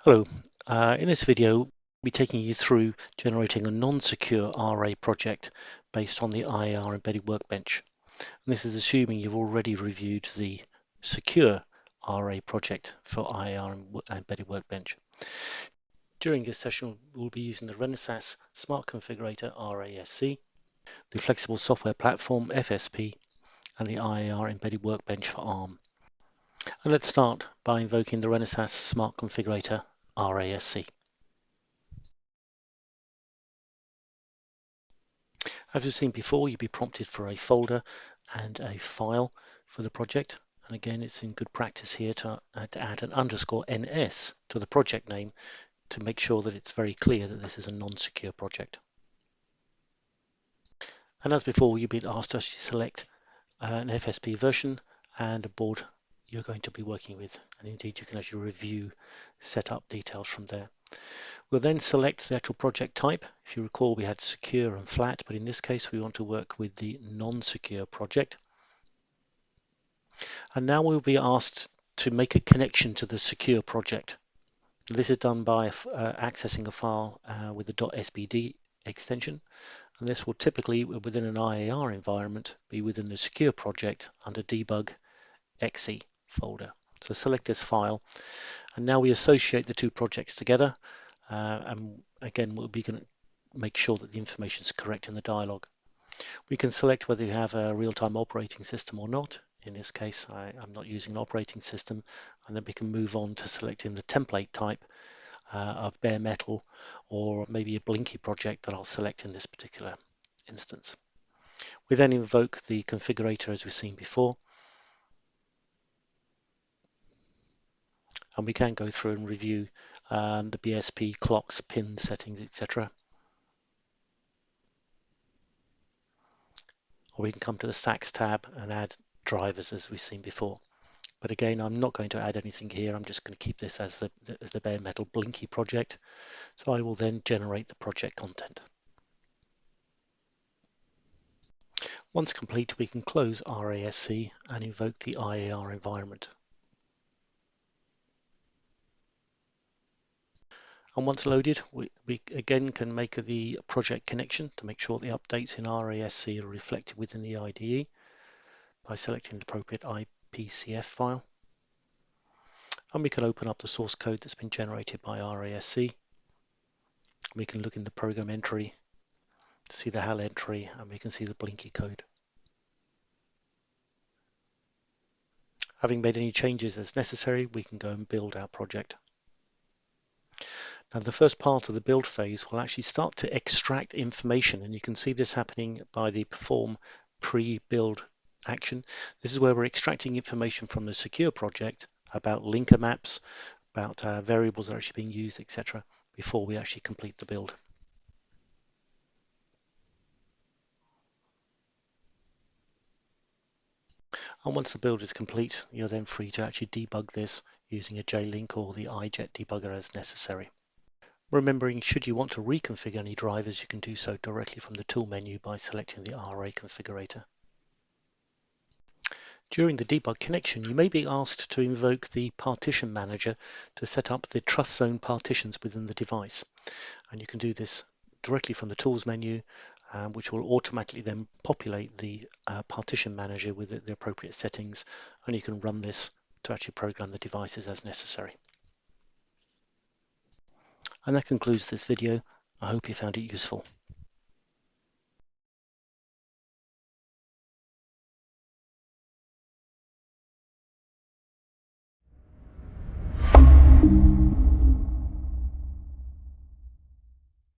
Hello, in this video I'll be taking you through generating a non-secure RA project based on the IAR Embedded Workbench. And this is assuming you've already reviewed the secure RA project for IAR Embedded Workbench. During this session we'll be using the Renesas Smart Configurator RASC, the Flexible Software Platform FSP, and the IAR Embedded Workbench for ARM. And let's start by invoking the Renesas Smart Configurator RASC. As you've seen before, you'll be prompted for a folder and a file for the project. And again, it's in good practice here to add an _NS to the project name to make sure that it's very clear that this is a non-secure project. And as before, you've been asked to actually select an FSP version and a board you're going to be working with. And indeed, you can actually review setup details from there. We'll then select the actual project type. If you recall, we had secure and flat, but in this case, we want to work with the non-secure project. And now we'll be asked to make a connection to the secure project. This is done by accessing a file with the .sbd extension. And this will typically, within an IAR environment, be within the secure project under debug exe folder. So select this file. And now we associate the two projects together. And again, we'll be going to make sure that the information is correct in the dialog. We can select whether you have a real-time operating system or not. In this case, I'm not using an operating system, and then we can move on to selecting the template type of bare metal, or maybe a Blinky project that I'll select in this particular instance. We then invoke the configurator as we've seen before, and we can go through and review the BSP clocks, pin settings, etc. Or we can come to the stacks tab and add drivers as we've seen before. But again, I'm not going to add anything here. I'm just going to keep this as the bare metal Blinky project. So I will then generate the project content. Once complete, we can close RASC and invoke the IAR environment. And once loaded, we again can make the project connection to make sure the updates in RASC are reflected within the IDE by selecting the appropriate IPCF file. And we can open up the source code that's been generated by RASC. We can look in the program entry to see the HAL entry, and we can see the Blinky code. Having made any changes as necessary, we can go and build our project. Now, the first part of the build phase will actually start to extract information, and you can see this happening by the perform pre-build action. This is where we're extracting information from the secure project about linker maps, about variables that are actually being used, etc., before we actually complete the build. And once the build is complete, you're then free to actually debug this using a JLink or the iJet debugger as necessary. Remembering, should you want to reconfigure any drivers, you can do so directly from the tool menu by selecting the RA configurator. During the debug connection, you may be asked to invoke the partition manager to set up the TrustZone partitions within the device. And you can do this directly from the tools menu, which will automatically then populate the partition manager with the appropriate settings, and you can run this to actually program the devices as necessary. And that concludes this video. I hope you found it useful.